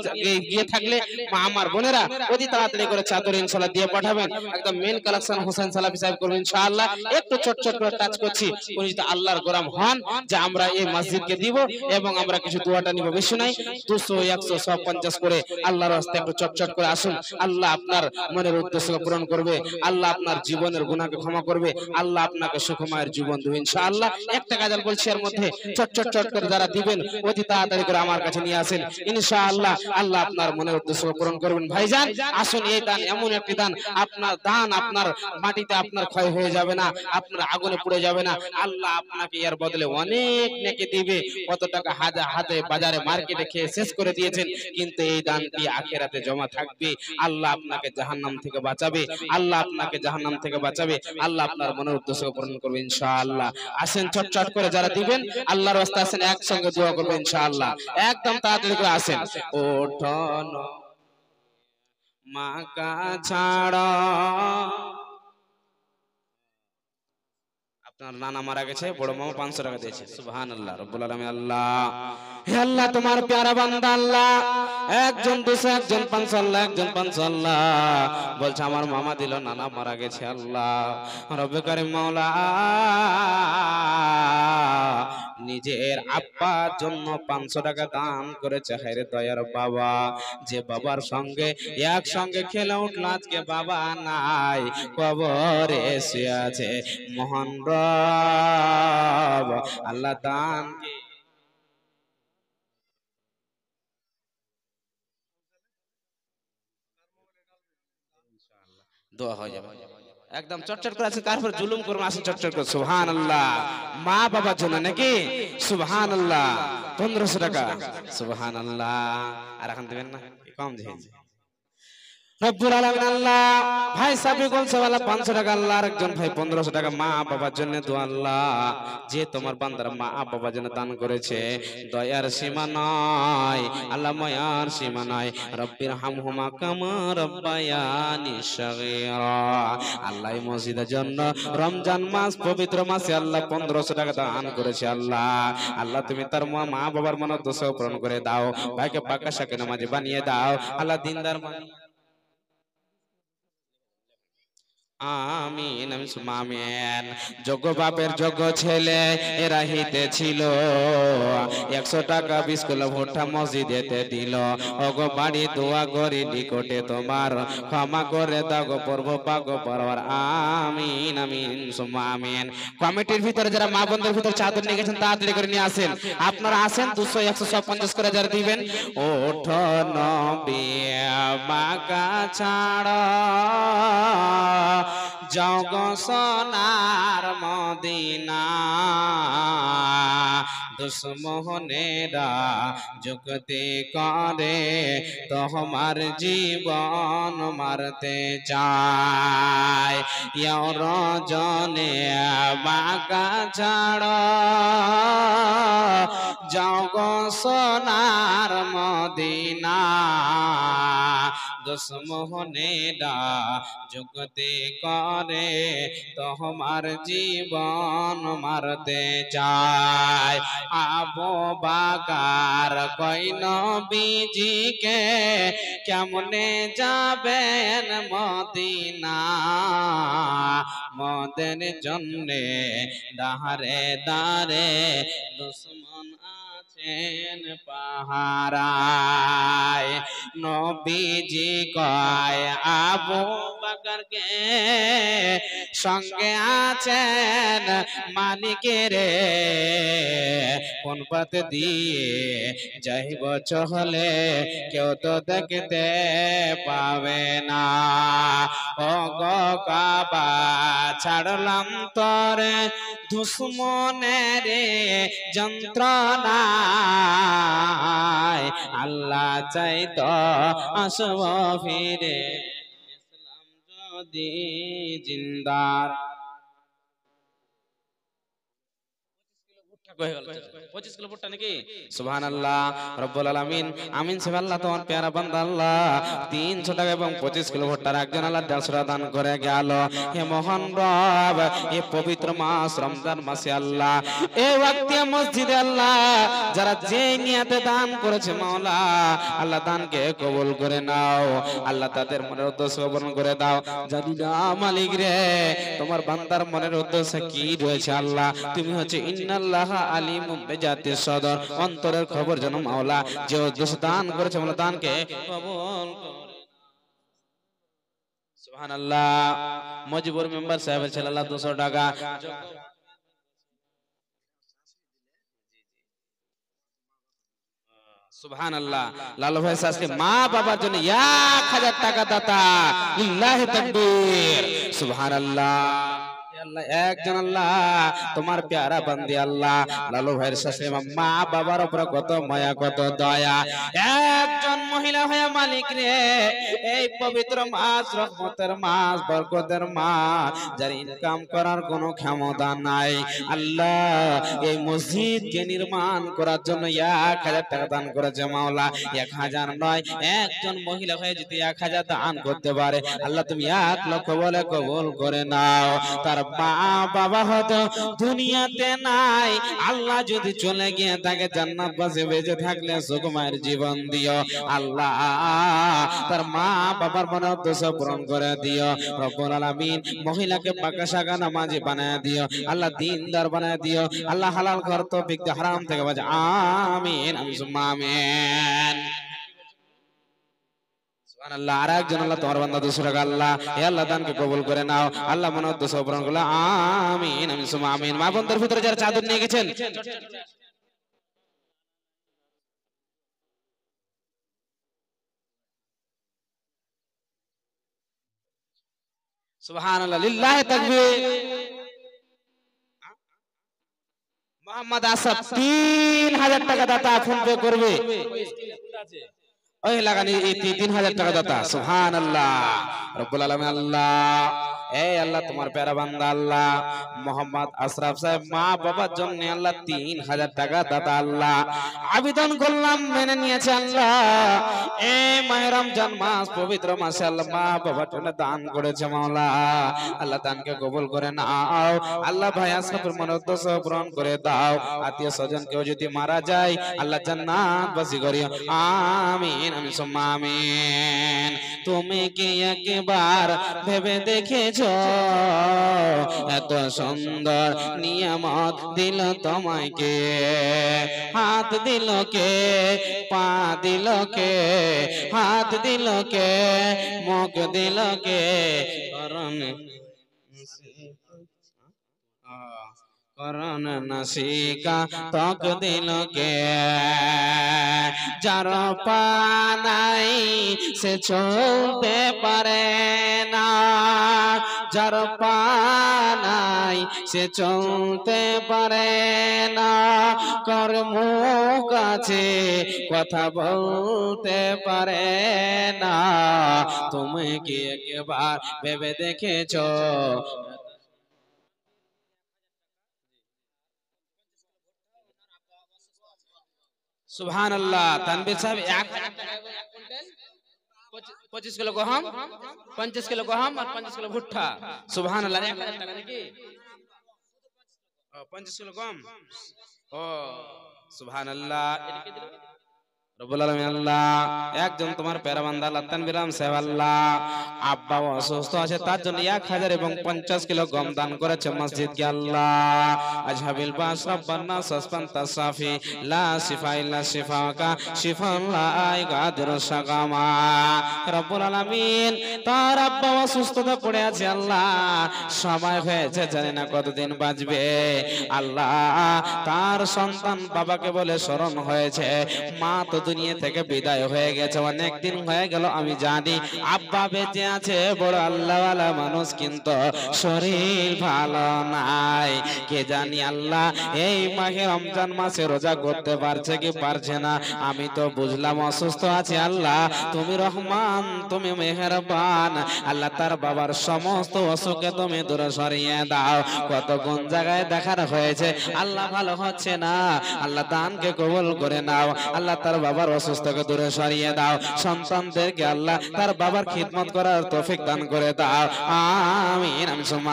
গিয়ে থাকলে মা আমার বোনেরা অতি তাড়াতাড়ি করে চাদর ইনশাআল্লাহ দিয়ে পাঠাবেন। একদম মেন কালেকশন হোসেন সালাফি সাহেব করবেন ইনশাআল্লাহ। একটু চটচট করে টাচ করছি, উনি যদি আল্লাহর গোলাম হন যে আমরা এই মসজিদকে দিব এবং আমরা কিছু দোয়াটা নিব, বেশি নাই, 200, 100, 150 করে আল্লাহর ওয়াস্তে একটু চটচট করে আসুন, আল্লাহ আপনার মনের উদ্দেশ্য পূরণ করবে, আল্লাহ আপনার জীবনের গুনাহকে ক্ষমা করবে, আল্লাহ আপনাকে সুখময় জীবন দেবে ইনশাআল্লাহ। একটা কাজাল বলছি এর মধ্যে, চট করে যারা দিবেন অতি তাড়াতাড়ি করে আমার কাছে নিয়ে আসেন, ইনশাআল্লাহ আল্লাহ আপনার মনের উদ্দেশ্য পূরণ করবেন। ভাইজান আসুন, এই দান এমন একটি দান, আপনার দান আপনার মাটিতে আপনার ক্ষয় হয়ে যাবে না, আপনার আগুনে পুড়ে যাবে না, আল্লাহ আপনাকে এর বদলে অনেক নেকি দিবে। কত টাকা হাতে বাজারে মার্কেটে খেয়ে শেষ করে দিয়েছেন, কিন্তু এই দানটি আখিরাতে জমা থাকবে, আল্লাহ আপনাকে জাহান্নাম থেকে বাঁচাবে, আল্লাহ আপনাকে জাহান্নাম থেকে বাঁচাবে, আল্লাহ আপনার মনের উদ্দেশ্য পূরণ করবে ইনশাআল্লাহ। আসেন চটচট করে যারা দিবেন আল্লাহর রাস্তায় আসেন, একসঙ্গে দোয়া করবে ইনশাআল্লাহ। একদম তাড়াতাড়ি করে আসেন। ওঠন মাকা ছাড়া, আপনার নানা মারা গেছে, বড় মামা 500 টাকা দিয়েছে, সুবহানাল্লাহ রব্বুল আলামিন। আল্লাহ হে আল্লাহ তোমার প্যারা বান্দা আল্লাহ, একজন 200, একজন 500, আল্লাহ একজন 500, আল্লাহ বলছে আমার মামা দিল, নানা মারা গেছে, আল্লাহ রব্বে কারীম মাওলা নিজের আব্বার জন্য 500 টাকা দান করেছে। হায়রে দয়ার বাবা, যে বাবার সঙ্গে একসঙ্গে খেলে উঠলো, আজকে বাবা নাই, কবরে শুয়ে আছে, মহান রব আল্লাহ দান দোয়া হয়ে যাবে। একদম চটচট করে আছে, তারপর জুলুম করবো, আসেন চটচট করে সুবহানাল্লাহ। মা বাবার জন্য নাকি সুবহানাল্লাহ 1500 টাকা, সুবহানাল্লাহ। আর এখন দেবেন না, কম দিয়েছে রব্বুল আলামিন। আল্লাহ ভাই সাবিকুল সাওয়ালা 500 টাকা, আল্লাহ আরেকজন ভাই 1500 টাকা, মা বাবার জন্য দোয়া। আল্লাহ যে তোমার বান্দার মা বাবার জন্য দান করেছে, দয়ার সীমা নাই, আল্লাহ মায়ার সীমা নাই, রব্বির হামহুমা কামা রব্বায়ানি সগীরা। আল্লাহ এই মসজিদের জন্য রমজান মাস, পবিত্র মাসে আল্লাহ 1500 টাকা দান করেছে। আল্লাহ আল্লাহ তুমি তার মা বাবার মনের দোষ পূরণ করে দাও, ভাইকে পাকা শাকে নামাজি বানিয়ে দাও, আল্লাহ দিনদার আমিন আমিন। যোগ্য বাপের যোগ্য ছেলে এরা হিতে ছিল, 100 টাকা বিস্কুল ভুট্টা মসজিদেতে দিল, ওগো বাড়ি দোয়া করি নিকটে তোমার, ক্ষমা করে দাও গো পর্ব পাগো পরবার, আমিন আমিন আমিন। কমিটির ভিতরে যারা মা বোনদের ভিতরে চাদর নিয়ে গেছেন তাড়াতাড়ি করে নিয়ে আসেন, আপনারা আসেন, 200, 100, 150 করে যারা দিবেন। ওঠো নবী মাকা ছাড়া, যাও গো সোনার মন মদিনা দুশ্মনেরা যুক্তি করে তোমার জীবন মারতে চায় রজনে বাঁকা ছাড় যাও গো সোনার মদিনা দুশ্মনেরা যুক্তি করে তোমার জীবন মারতে চায় আবু বকর কই নবীজিকে কেমনে যাবেন মদিনা মদের জন্যে দাঁড়ে দাঁড়ে দুশ্মন আছেন পাহারায় নবীজি কয় আবু বকরকে সঙ্গে আছেন মালিকের কোন পথ দিয়ে যাইব চলে কেউ তো দেখতে পাবে না ও গো কাবা ছাড়লাম তোরে দুশ্মনের যন্ত্রণায় আল্লাহ চাইতো আসব ফিরে ইসলাম যদি জিন্দার 25 কিলো ভুট্টা নাকি সুবহানাল্লাহ রব্বুল আলামিন আমিন সে আল্লাহ তোমার প্যারা বান্দা আল্লাহ 300 টাকা এবং 25 কিলো ভুট্টার একজন আল্লাহ 150 টাকা দান করে গেল হে মহান রব এই পবিত্র মাস রমজান মাসে আল্লাহ এই ওয়াক্তে মসজিদে আল্লাহ যারা যে নিয়তে দান করেছে মাওলা আল্লাহ দানকে কবুল করে নাও আল্লাহ তাদের মনের উদ্দেশ্য পূরণ করে দাও জানি না মালিক রে তোমার বান্দার মনের উদ্দেশ্য কি রয়েছে আল্লাহ তুমি হচ্ছে ইন্নাল্লাহ আলিমুম বিজাতি সদর অন্তরের খবর জানো মাওলা যে উদ্দেশ্য দান করেছে মাওলা দানকে কবুল করে সুবহানাল্লাহ মজিবুর মেম্বার সাহেবের ছেলে আল্লাহ 200 টাকা সুবহানাল্লাহ লালু ভাই আজকে মা বাবার জন্য 1000 টাকা দাতা লিল্লাহি তাকবীর সুবহানাল্লাহ একজন আল্লাহ তোমার প্যারা বান্দি আল্লাহ লালু ভাইয়ের শাশুড়ি মা বাবার উপর কত মায়া কত দয়া একজন মহিলা হয়ে মালিক রে এই পবিত্র মাস রহমতের মাস বরকতের মাস যার ইনকাম করার কোনো ক্ষমতা নাই আল্লাহ এই মসজিদকে নির্মাণ করার জন্য 1000 টাকা দান করেছে মাওলা 1000 নয় একজন মহিলা হয়ে যদি 1000 দান করতে পারে আল্লাহ তুমি 1 লক্ষ বলে কবুল করে নাও তার মা বাবা হয়তো দুনিয়াতে নাই আল্লাহ যদি চলে গিয়ে তাকে জান্নাত বাসে বেঁচে থাকলে সুখময় জীবন দিও আল্লাহ তার মা বাবার মনে উদ্দেশ্য পূরণ করে দিও রব্বুল আলামিন মহিলাকে পাকা সাগা নামাজি বানায় দিও আল্লাহ দিনদার বানায় দিও আল্লাহ হালাল ঘর তৌফিক দিয়ে হারাম থেকে বাঁচা আমিন আমিন আল্লাহ আর একজন আল্লাহ তোমার বান্দা 200 টাকা আল্লাহ হে আল্লাহ দানকে কবুল করে নাও আল্লাহ মনে উদ্দেশ্য পূরণ করো আমিন আমিন মা বোনদের ভিতরে যারা চাদর নিয়ে গেছেন সুবহানাল্লাহ লিল্লাহি তাকবীর মোহাম্মদ আসাদ 3000 টাকা দাতা ফোন পে করবে ওই লাগানি 3000 টাকা দাতা সুবহানাল্লাহ রব্বুল আলামিন আল্লাহ এই আল্লাহ তোমার প্যারা বান্দা আল্লাহ মোহাম্মদ আশরাফ সাহেব মা বাবার জন্য আল্লাহ 3000 টাকা দাতা আল্লাহ আবেদন করলাম মেনে নিয়েছে আল্লাহ এই মাহে রমজান মাস পবিত্র মাসে আল্লাহ মা বাবার জন্য দান করেছে মাওলা আল্লাহ দানকে কবুল করে নাও আল্লাহ ভাই আশরাফের মনের উদ্দেশ্য পূরণ করে দাও আত্মীয় স্বজন কেউ যদি মারা যায় আল্লাহ জান্নাত বাসী করিও আমিন আমিন তুমি কি একবার ভেবে দেখেছো এত সুন্দর নিয়ামত দিল তোমায় কে হাত দিল কে পা দিল কে হাত দিল কে মুখ দিল কে করন নাসিকা তক দিল কে যার পানাই সে চলতে পারে না যার পানাই সে চলতে পারে না কর্ম কাছে কথা বলতে পারে না তুমি কি একবার ভেবে দেখেছো সুবহানাল্লাহ তানবীর সাহেব 25 কিলো গহম 50 কিলো গহম আর 50 কিলো ভুট্টা সুবহানাল্লাহ 1000 টাকা নাকি 50 কিলো গম ও সুবহানাল্লাহ এটা কে দিল রব্বুল আলামিন আল্লাহ একজন তোমার প্যারা বান্দা আল্লাহ তানবীর সাহেব আল্লাহ আব্বা অসুস্থ আছে তার জন্য 1000 এবং 50 কিলো গম দান করেছে মসজিদকে আল্লাহ আজহাবিল বাস রব্বানা সাসফান তাসাফি লা শিফা ইল্লা শিফাকা শিফান লা ইগাদিরু সাকামা রব্বুল আলামিন তার আব্বা অসুস্থতা পড়ে আছে আল্লাহ সময় হয়েছে জানি না কতদিন বাঁচবে আল্লাহ তার সন্তান বাবাকে বলে স্মরণ হয়েছে মা তো দুনিয়া থেকে বিদায় হয়ে গেছে অনেক দিন হয়ে গেল আমি জানি আব্বা বেঁচে আছে বড় আল্লাহওয়ালা মানুষ কিন্তু শরীর ভালো নাই কে জানি আল্লাহ এই মাহে রমজান মাসে রোজা করতে পারছে কি পারছে না আমি তো বুঝলাম অসুস্থ আছে আল্লাহ তুমি রহমান তুমি মেহেরবান আল্লাহ তার বাবার সমস্ত অসুখকে তুমি দূরে সরিয়ে দাও কত কোন জায়গায় দেখার হয়েছে আল্লাহ ভালো হচ্ছে না আল্লাহ দানকে কবুল করে নাও আল্লাহ তার বাবার অসুস্থকে দূরে সরিয়ে দাও সন্তানদেরকে আল্লাহ তার বাবার খিদমত করার তৌফিক দান করে দাও আমিন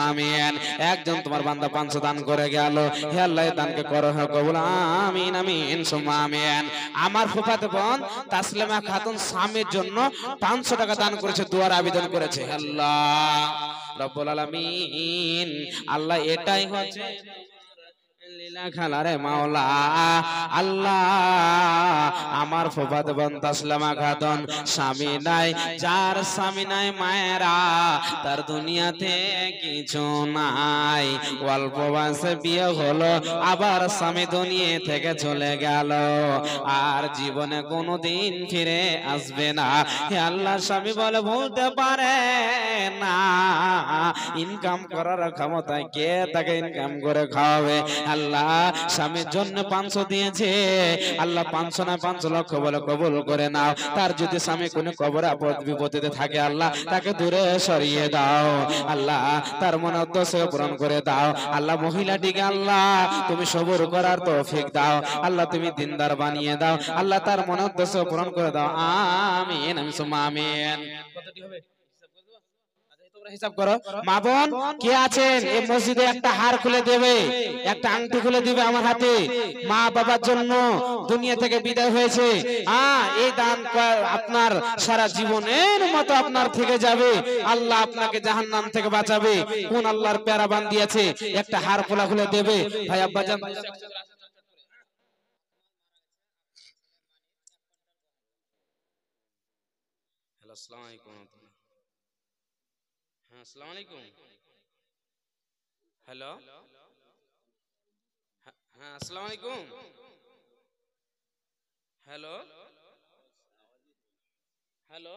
আমিন একজন তোমার বান্দা 500 দান করে গেল হে আল্লাহ দানকে করো হে কবুল আমিন আমিন আমিন আমার ফুফাতো বোন তাসলিমা খাতুন স্বামীর জন্য 500 টাকা দান করেছে দুয়ার আবেদন করেছে আল্লাহ রব্বুল আলামিন আল্লাহ এটাই হচ্ছে লীলা খেলারে মাওলা আল্লাহ আমার ফুফাত বোন তাসলিমা খাতুন স্বামী নাই যার স্বামী নাই মায়েরা তার দুনিয়াতে কিছু নাই অল্প বয়সে বিয়ে হলো আবার স্বামী দুনিয়া থেকে চলে গেল আর জীবনে কোনোদিন ফিরে আসবে না হে আল্লাহ স্বামী বলে ভুলতে পারে না ইনকাম করার ক্ষমতা কে তাকে ইনকাম করে খাওয়াবে আল্লাহ স্বামীর জন্য 500 দিয়েছে আল্লাহ 500 না 5 লক্ষ বলে কবুল করে নাও তার যদি স্বামী কোনো কবরে আপদ বিপদে থাকে আল্লাহ তাকে দূরে সরিয়ে দাও আল্লাহ তার মনোদ্দেশ্য পূরণ করে দাও আল্লাহ মহিলাটিকে আল্লাহ তুমি সবর করার তৌফিক দাও আল্লাহ তুমি দিনদার বানিয়ে দাও আল্লাহ তার মনোদ্দেশ্য পূরণ করে দাও আমিন আমিন কতটি হবে হিসাব করো মা বোন কে আছেন এই মসজিদে একটা হার খুলে দেবে একটা আংটি খুলে দিবে আমার হাতে মা বাবার জন্য দুনিয়া থেকে বিদায় হয়েছে এই দান আপনার সারা জীবনের মতো আপনার থেকে যাবে আল্লাহ আপনাকে জাহান্নাম থেকে বাঁচাবে কোন আল্লাহর প্যারা বান্দি আছে একটা হার খোলা খুলে দেবে ভাই আব্বাজান হ্যালো আসসালামু আলাইকুম আসসালামু আলাইকুম হ্যালো হ্যাঁ আসসালামু আলাইকুম হ্যালো হ্যালো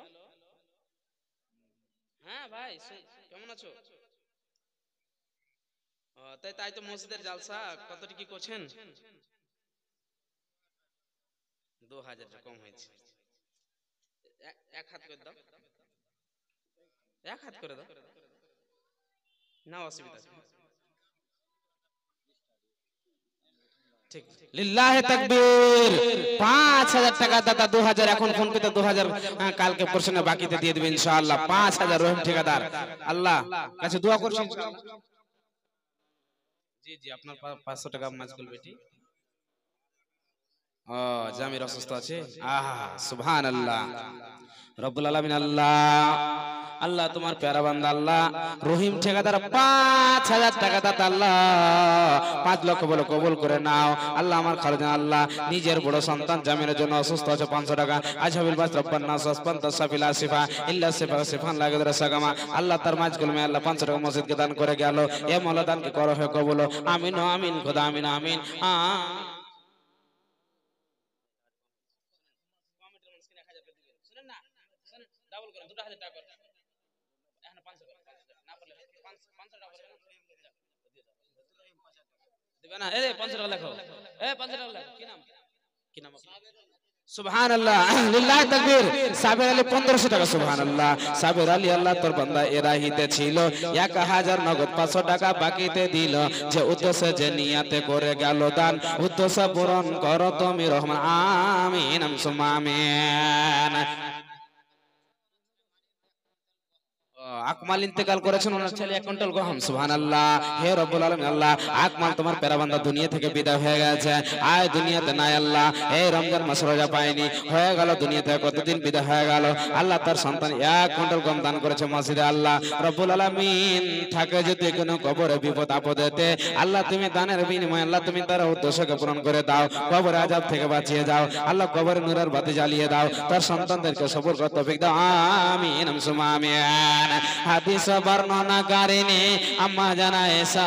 হ্যাঁ ভাই কেমন আছো তাই তাই তো মসজিদের জালসা কতটি কি করছেন 2000 টাকা কম হয়েছে এক হাত করে দাও এক হাত করে দাও না অসুবিধা ঠিক লিল্লাহি তাকবীর 5000 টাকা দাদা 2000 এখন ফোন পেতে 2000 কালকে পরশুনে বাকিতে দিয়ে দিবেন ইনশাআল্লাহ 5000 রহিম ঠিকাদার আল্লাহ কাছে দোয়া করছি জি জি আপনার 500 টাকা মাজগুল বেটি জামির অসুস্থ আছে সুবহানাল্লাহ রব্বুল আলামিন আল্লাহ আল্লাহ তোমার প্যারা বান্দা আল্লাহ রহিম ঠিকাদার 5,000 টাকা দাতা আল্লাহ 5 লক্ষ বলে কবুল করে নাও আল্লাহ। আমার খালেদা আল্লাহ নিজের বড় সন্তান জামিনের জন্য অসুস্থ আছে 500 টাকা আজহাবিল বাস রব্বান নাস আসপান তাসাফিল আসিফা ইল্লা সিফা সিফান লাগেদরা সাগামা আল্লাহ তার মাঝগুল মে আল্লাহ 500 টাকা মসজিদকে দান করে গেল। এ মাওলা দানকে করো হে কবুল আমিন আমিন খোদা আমিন আমিন সুবহানাল্লাহ লিল্লাহি তাকবীর। সাবের আলী 1500 টাকা সুবহানাল্লাহ। সাবের আলী আল্লাহ তোর বান্দা এরাহিতে ছিল 1000 নগদ 500 টাকা বাকিতে দিল যে উদ্দেশ্যে যে নিয়াতে করে গেল দান উদ্দেশ্য পূরণ করো তুমি রহমান আমিন সুম্মা আমিন। আকমাল ইন্তেকাল করেছেন ওনার ছেলে 1 কুইন্টাল গম সুবহানাল্লাহ। হে রব্বুল আলামিন আল্লাহ আকমাল তোমার প্যারা বান্দা দুনিয়া থেকে বিদায় হয়ে গেছে আয় দুনিয়াতে নাই আল্লাহ এই রমজান মাস রোজা পায়নি হয়ে গেল দুনিয়া থেকে কতদিন বিদায় হয়ে গেল আল্লাহ তার সন্তান 1 কুইন্টাল গম দান করেছে মসজিদে আল্লাহ রব্বুল আলামিন থাকে যদি কোনো কবরে বিপদ আপদেতে আল্লাহ তুমি দানের বিনিময়ে আল্লাহ তুমি তার উদ্দেশ্যকে পূরণ করে দাও কবরে আযাব থেকে বাঁচিয়ে দাও আল্লাহ কবরে নূরের বাতি জ্বালিয়ে দাও তার সন্তানদেরকে সবর করতে তৌফিক দাও আমিন সুম্মা আমিন। হাদিস বর্ণনাকারিনী আম্মা জানা এসা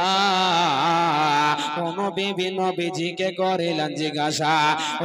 কোন বিবি নবীজিকে করিলেন জিজ্ঞাসা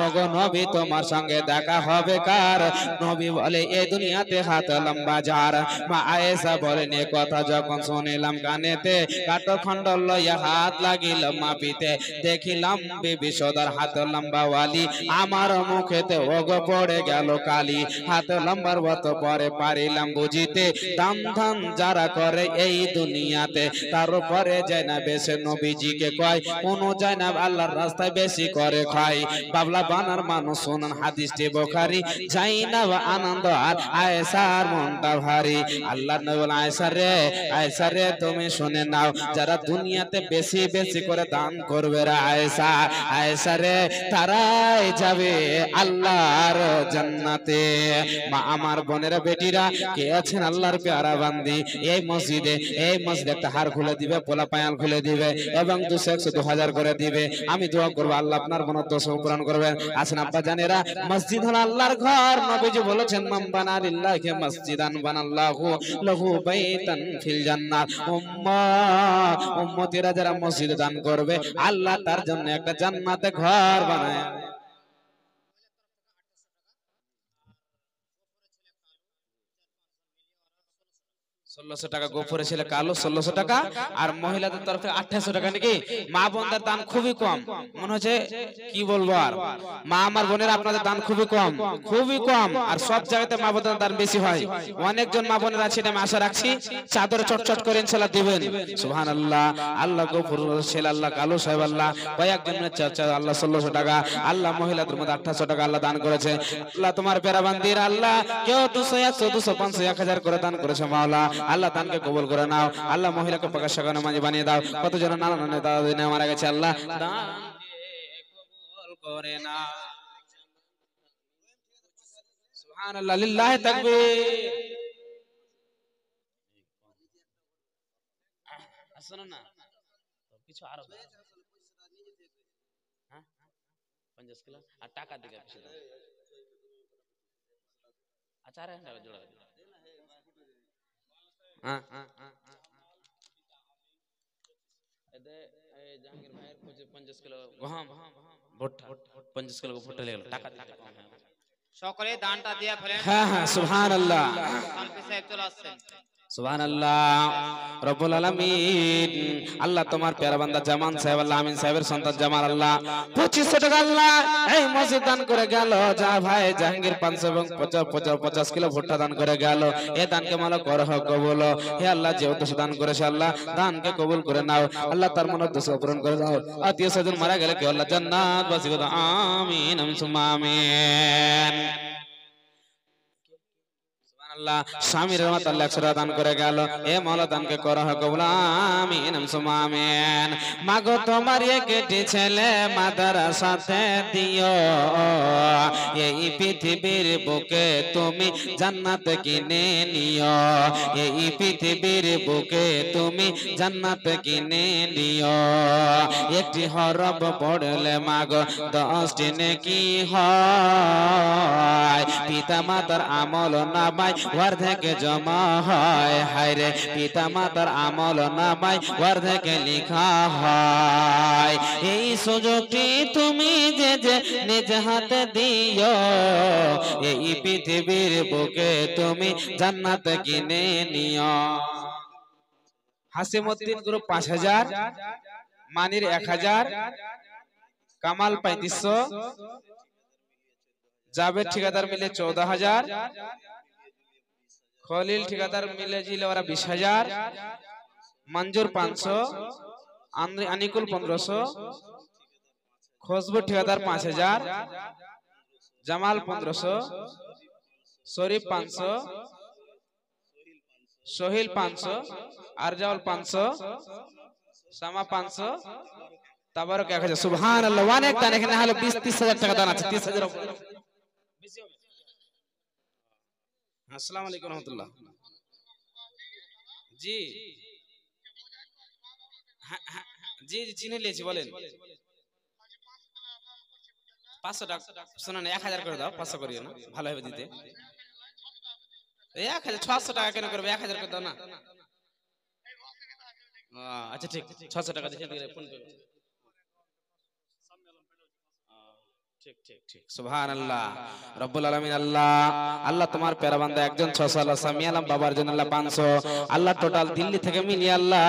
ওগো নবী তোমার সঙ্গে দেখা হবে কার নবী বলে এই দুনিয়াতে হাত লম্বা যার। মা আয়েশা বলেন এ কথা যখন শুনিলাম কানেতে কাঠখণ্ড লইয়া হাত লাগিল মাপিতে দেখিলাম বিবি সদর হাত লম্বা ওয়ালি আমার মুখেতে ওগো পড়ে গেল কালি হাত লম্বার মতো পরে পারিলাম বুঝিতে দাম ধান যারা করে এই দুনিয়াতে তার উপরে যায় না বেশি নবীজিকে কয় কোন যায় না আল্লাহর রাস্তায় বেশি করে খায় বাবলা বানার মানুষ শুনুন হাদিসটি বুখারী যাই না আনন্দ আর আয়েশার মনটা ভারী আল্লাহর নবী বলেন আয়েশা রে তুমি শুনে নাও যারা দুনিয়াতে বেশি বেশি করে দান করবে রে আয়েশা রে তারাই যাবে আল্লাহর জান্নাতে। মা আমার বোনেরা বেটিরা কে আছেন আল্লাহর প্যারা বান্দি এই মসজিদে একটা হার খুলে দিবে পোলা পায়াল খুলে দিবে এবং 200 100 2000 করে দিবে আমি দোয়া করব আল্লাহ আপনার মনের দোষ পূরণ করবেন। আসেন আব্বা জানেরা মসজিদ হলো আল্লাহর ঘর নবীজি বলেছেন মান বানা লিল্লাহি মসজিদান বানাল্লাহু লাহু বাইতান ফিল জান্নাত উম্মতিরা যারা মসজিদে দান করবে আল্লাহ তার জন্য একটা জান্নাতে ঘর বানায়। 1600 টাকা গোফরে ছেলে কালো 1600 টাকা আর মহিলাদের তরফ থেকে 2800 টাকা নাকি মা বোনদের দান খুবই কম মনে হচ্ছে কি বলবো আর মা আমার বোনেরা আপনাদের দান খুবই কম আর সব জায়গাতে মা বোনদের দান বেশি হয় অনেকজন মা বোনেরা আছে আমি আশা রাখছি চাদরে চটচট করে ইনশাআল্লাহ দিবেন সুবহানাল্লাহ। আল্লাহ গোফর ছেলে আল্লাহ কালো সাহেব আল্লাহ কয়েকজনের চর্চা আল্লাহ 1600 টাকা আল্লাহ মহিলাদের মধ্যে 2800 টাকা আল্লাহ দান করেছে আল্লাহ তোমার প্যারা বান্দির আল্লাহ কেউ 200 100 200 500 1000 করে দান করেছে মাওলা আল্লাহ দানকে কবুল করে নাও আল্লাহ মহিলাকে প্রকাশ সাগানো মাঝে বানিয়ে দাও কতজন নানা নানা দাদা দিনে মারা গেছে আল্লাহ দানকে কবুল করে নাও সুবহানাল্লাহ লিল্লাহি তাকবীর। আসুন না কিছু আরো হ্যাঁ 50 কিলো আর টাকা দিকে কিছু আচ্ছা আরে জোড়া জাহাঙ্গীর ভাইয়ের 50 কিলো গহম ভুট্টা 50 কিলো ভুট্টা লেগে টাকা সকলে দানটা দিয়া ফেলেন। হ্যাঁ সুবহানাল্লাহ সালফি সাহেব চলে আসছেন সুবহানাল্লাহ রব্বুল আলামিন আল্লাহ তোমার প্যারা বান্দা জামান সাহেব আল্লাহ আমিন সাহেবের সন্তান জামাল আল্লাহ 2500 টাকা আল্লাহ এই মসজিদ দান করে গেল যা ভাই জাহাঙ্গীর 500 এবং 50 কিলো ভুট্টা দান করে গেল এই দানকে মালো করহ কবুল হে আল্লাহ যে উদ্দেশ্য দান করেছে আল্লাহ দানকে কবুল করে নাও আল্লাহ তার মনের উদ্দেশ্য পূরণ করে দাও আত্মীয় স্বজন মারা গেলে কে আল্লাহ জান্নাত বাসী করে দাও আমিন সুম্মা আমিন। আল্লাহ স্বামীর মত আল্লাহ 100 টাকা দান করে গেল। এ মাওলা দানকে করা হোক কবুল আমিন সুম্মা আমিন। মাগো তোমার একটি ছেলে মাদ্রাসাতে দিও, এই পৃথিবীর বুকে তুমি জান্নাত কিনে নিও, এই পৃথিবীর বুকে তুমি জান্নাত কিনে নিও। একটি হরফ পড়লে মাগো 10টি নেকি হয়, পিতা মাতার আমল নামায় ওয়ার্ধেকে জমা হয়। হায়রে পিতা মাতার আমল নামায় ওয়ার্ধেকে লেখা হয়। এই সুযোগটি তুমি যে যে নিজ হাতে দিও, এই পৃথিবীর বুকে তুমি জান্নাত কিনে নিও। হাসিমউদ্দিন গ্রুপ 5000, মানির 1000, কামাল 3500, জাবেদ ঠিকাদার মিলে 14000, খলিল ঠিকাদার মিলে জিলে ওরা 20000, মঞ্জুর 500, আনিকুল 1500, খুশবু ঠিকাদার 5000, জামাল 1500, শরীফ 500, সোহিল 500, আরজাউল 500, সামা 500, তাবারক 1000। সুবহানাল্লাহ। অনেক দান, এখানে হলো 20-30 টাকা দান আছে। 30,000। আসসালামু আলাইকুম রহমতুল্লাহ। জি জি জি চিনে নিয়েছি, বলেন। 500 টাকা শুনুন, 1000 করে দাও, 500 করিও না, ভালো হবে দিতে। 1000, 600 টাকা কেন করবে, 1000 করে দাও না। আচ্ছা ঠিক, 600 টাকা দিতে ফোন করবে। ঠিক ঠিক ঠিক। সুবহানাল্লাহ। রব্বুল আলামিন আল্লাহ, আল্লাহ তোমার প্যারা বান্দা একজন 600, আল্লাহ সামি আলম বাবার জন্য আল্লাহ 500, আল্লাহ টোটাল দিল্লি থেকে মিলিয়ে আল্লাহ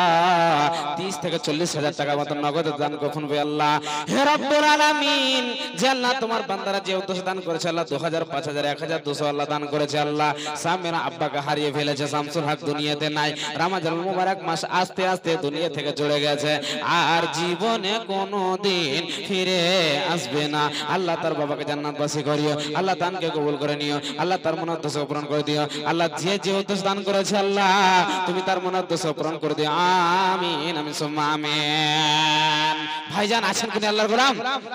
30 থেকে 40,000 টাকা মত নগদ দান কখন হবে আল্লাহ। হে রব্বুল আলামিন, যে আল্লাহ তোমার বান্দারা যে উদ্দেশ্যে দান করেছে আল্লাহ 2000, 5000, 1200 আল্লাহ দান করেছে আল্লাহ। সামিরা আব্বাকে হারিয়ে ফেলেছে, শামসুল হক দুনিয়াতে নাই। রমজানুল মুবারক মাস আস্তে আস্তে দুনিয়া থেকে চলে গেছে, আর জীবনে কোনোদিন ফিরে আসবে না। আল্লাহ তার বাবাকে জান্নাতবাসী করিও, আল্লাহ দানকে কবুল করে নিও, আল্লাহ তার মনোদ্দেশ্য পূরণ করে দিও। আল্লাহ যে যে উদ্দেশ্য দান করেছে আল্লাহ তুমি তার মনোদ্দেশ্য পূরণ করে দিও। আমিন আমিন সুম্মা আমিন। ভাইজান আছেন কিনা আল্লাহর গোলাম?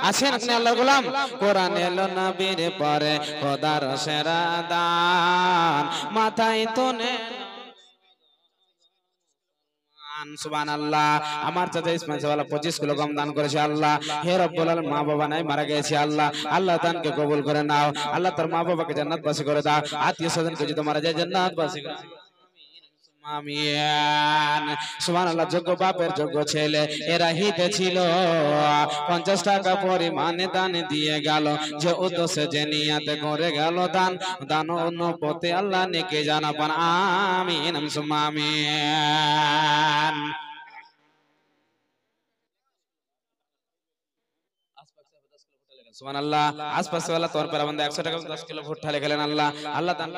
আছেন কিনা আল্লাহর গোলাম? কোরআন এলো নবীর পরে খোদার সেরা দান, মাথায় তোনে সুবহানাল্লাহ। আমার চাচা ইসমাইল সাহেব 25 কিলো গম দান করেছে আল্লাহ। হে রব্বুল আলামিন, মা বাবা নাই, মারা গেছে আল্লাহ, আল্লাহ দানকে কবুল করে নাও। আল্লাহ তার মা বাবাকে জান্নাতবাসী করে দাও, আত্মীয় স্বজনকে যদি মারা যায় জান্নাতবাসী করে দাও। আমিন। সুবহানাল্লাহ। যোগ্য বাপের যোগ্য ছেলে এরা হিতে ছিল, 50 টাকা পরিমাণে দান দিয়ে গেল, যে উদ্দেশ্যে যে নিয়াতে করে গেল দান, দান অন্য পথে আল্লাহ নেকে জানাবেন। আমিন সুম্মা আমিন। সুবহানাল্লাহ। আশপাশে আল্লাহ তোর পেরা বান্দা 100 টাকা 10 কিলো ভুট্টা লেখলেন আল্লাহ, আল্লাহ দান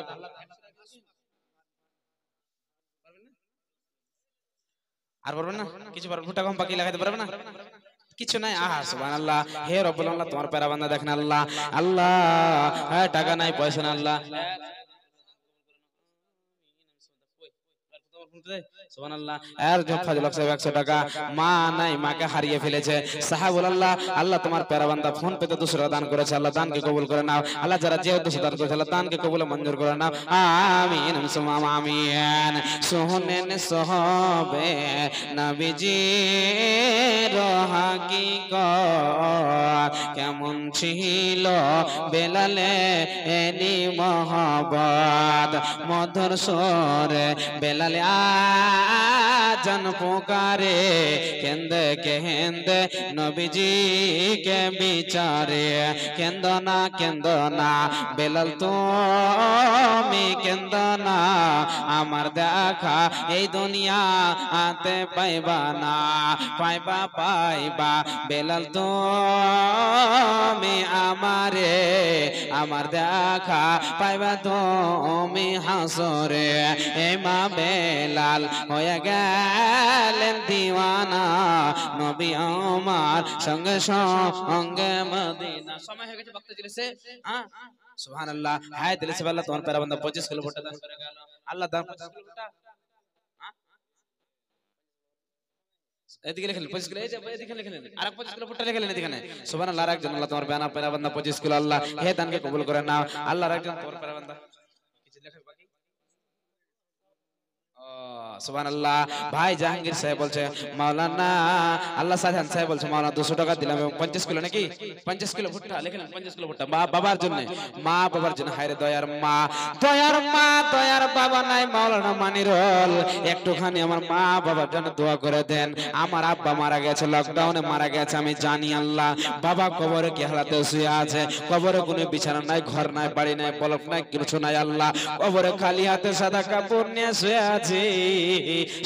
আর পারবেন না কিছু, পারবেন ভুট্টা কম পাকি লাগাইতে পারবেন না কিছু নাই। আহা সুবহানাল্লাহ। হে রব্বুল আল্লাহ তোমার প্যারা বান্দা দেখেন আল্লাহ, আল্লাহ হ্যাঁ টাকা নাই পয়সা না আল্লাহ, সুবহানাল্লাহ। আর ফাজিল সাহেব 100 টাকা, মা নাই, মাকে হারিয়ে ফেলেছে সাহাবুল আল্লাহ, আল্লাহ তোমার প্যারা বান্দা ফোন পেতে 200 টাকা দান করেছে আল্লাহ দানকে কবুল করে নাও। আল্লাহ যারা যে উদ্দেশ্যে দান করেছে আল্লাহ দানকে কবুল মঞ্জুর করে নাও। আমিন সুম্মা আমিন। শুনেন সাহাবে নবীজি হাকিকত, কেমন ছিল বেলালে এনি মহব্বত, মধুর সুরে বেলালে আজান পুকারে, কেন্দে কেন্দে নবীজি কে বিচারে, কেন্দ না বেলাল তুমি কেন্দ না, আমার দেখা এই দুনিয়া আতে পাইবা না, পাইবা বেলাল তুমি আমারে, আমার দেখা পাইবা তুমি হাসরে, এ মা বেলাল লাল হয়ে গেলেন দিওয়ানা নবী আমার সঙ্গে সঙ্গে মদিনা। সময় হয়ে গেছে বক্তা জিলেছে। হ্যাঁ সুবহানাল্লাহ। হায় দিলে সে আল্লাহ তোমার প্যারা বান্দা 25 কিলো ভুট্টা দান করে গেল। আল্লাহ দান 25 কিলো ভুট্টা। এদিকে লিখলেন 25 কিলো, এই যে এদিকে লিখলেন আর 25 কিলো ভুট্টা লিখলেন এদিকে। সুবহানাল্লাহ। আর একজন আল্লাহ তোমার প্যারা বান্দা 25 কিলো আল্লাহ হে দানকে কবুল করে নাও। আল্লাহ আর একজন তোমার প্যারা বান্দা কিছু লেখা বাকি। সুবহানাল্লাহ। ভাই জাহাঙ্গীর সাহেব বলছে মাওলানা আল্লাহ সাজান সাহেব বলছে মাওলানা 200 টাকা দিলাম এবং 50 কিলো নাকি 50 কিলো ভুট্টা লিখলেন। 50 কিলো ভুট্টা বাবার জন্য, মা বাবার জন্য। হায়রে দয়ার মা, দয়ার মা, দয়ার বাবা নাই মাওলানা মানিরুল, একটুখানি আমার মা বাবার জন্য দোয়া করে দেন। আমার আব্বা মারা গেছে, লকডাউনে মারা গেছে আমি জানি আল্লাহ। বাবা কবরে কি হালাতে শুয়ে আছে, কবরে কোনো বিছানা নাই, ঘর নাই, বাড়ি নাই, পলক নাই, কিছু নাই আল্লাহ। কবরে খালি হাতে সাদা কাপড় নিয়ে শুয়ে আছে।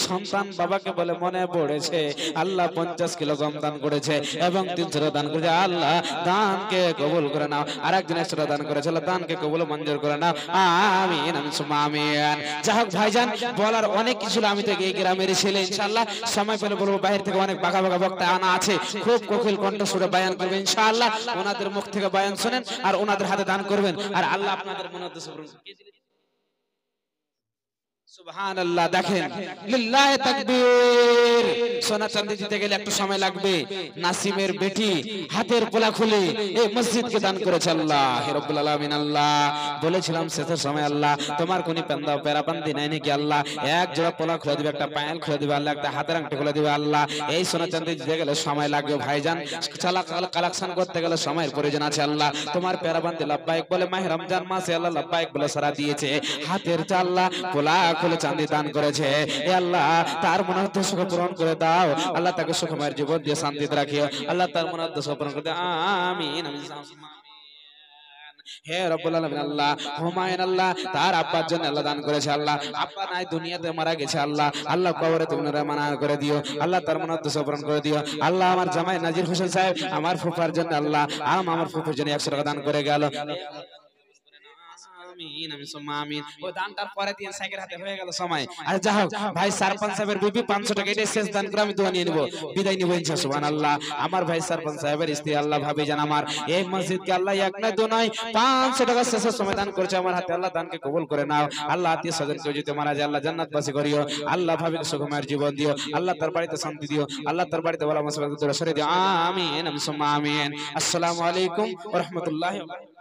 সন্তান বাবাকে বলে মনে পড়েছে আল্লাহ 50 কিলো গম দান করেছে এবং 300 দান করেছে। আল্লাহ দানকে কবুল করে নাও। আর একজন 100 দান করেছে, আল্লাহ দানকে কবুল মঞ্জুর করে নাও। আমিন আমিন সুম্মা আমিন। যাই হোক ভাইজান বলার অনেক কিছু, আমি তো এই গ্রামের ছেলে, ইনশাআল্লাহ সময় পেলে বলবো। বাইরে থেকে অনেক বাঘা বাঘা বক্তা আনা আছে, খুব কোকিল কণ্ঠ সুরে বয়ান করবে ইনশাআল্লাহ। ওনাদের মুখ থেকে বয়ান শুনেন আর ওনাদের হাতে দান করবেন আর আল্লাহ আপনাদের মনের উদ্দেশ্য পূরণ করবে। সুবহানাল্লাহ। দেখেন লিল্লাহি তাকবীর। সোনা চাঁদি দিতে গেলে একটু সময় লাগবে। নাসিমের বেটি হাতের পোলা খুলে এই মসজিদকে দান করেছে আল্লাহ রাব্বুল আলামিন। আল্লাহ বলেছিলাম শেষের সময় আল্লাহ তোমার কোন পেন্দা পেরাবান্দি নাই নাকি আল্লাহ, এক জোড়া পোলা খুলে দিবে, একটা পায়েল খুলে দিবে আল্লাহ, একটা হাতের আংটি খুলে দিবে আল্লাহ। এই সোনা চাঁদি দিতে গেলে সময় লাগবে ভাইজান, কালেকশন করতে গেলে সময়ের প্রয়োজন আছে আল্লাহ। তোমার পেরাবান্দি লাব্বাইক বলে মাহে রমজান মাসে আল্লাহ লাব্বাইক বলে সারা দিয়েছে, হাতের চাল্লা পোলা খুলে চাঁদি দান করেছে। এ আল্লাহ তার মনের উদ্দেশ্য পূরণ করে দাও আল্লাহ, তাকে সুখময় জীবন দিয়ে শান্তিতে রাখিও আল্লাহ, তার মনের উদ্দেশ্য পূরণ করে দাও। আমিন আমিন। হে রব্বুল আলামিন আল্লাহ হুমায়ুন আল্লাহ তার আব্বার জন্য আল্লাহ দান করেছে আল্লাহ, আব্বা নাই দুনিয়াতে মারা গেছে আল্লাহ, আল্লাহ কবরে তুমি মানা করে দিও আল্লাহ, তার মনের উদ্দেশ্য পূরণ করে দিও আল্লাহ। আমার জামাই নাজির হোসেন সাহেব আমার ফুফার জন্য আল্লাহ, আমার ফুফার জন্য 100 টাকা দান করে গেল। আমিন আমিন সুম্মা আমিন। ও দানটার পরে দিয়ে সাইকেল হাতে হয়ে গেল সময়। আর যাও ভাই সরপঞ্চ সাহেবের বিবি 500 টাকা এটা শেষ দান করে আমি দোয়া নিয়ে নিব, বিদায় নিব ইনশাআল্লাহ। সুবহানাল্লাহ। আমার ভাই সরপঞ্চ সাহেবের স্ত্রী আল্লাহ ভাবি জান আমার এই মসজিদকে আল্লাহ এক নয় দু নয় 500 টাকা শেষের সময় দান করেছে আমার হাতে, আল্লাহ দানকে কবুল করে নাও আল্লাহ। আত্মীয় স্বজন কেউ যদি মারা যায় আল্লাহ জান্নাতবাসী করিও আল্লাহ, ভাবিকে সুখময় জীবন দিও আল্লাহ, তার বাড়িতে শান্তি দিও আল্লাহ, তার বাড়িতে ভালো মুসিবত দূর সরিয়ে দিও। আমিন আমিন সুম্মা আমিন। আসসালামু আলাইকুম ওয়া রাহমাতুল্লাহি ওয়া বারাকাতুহু।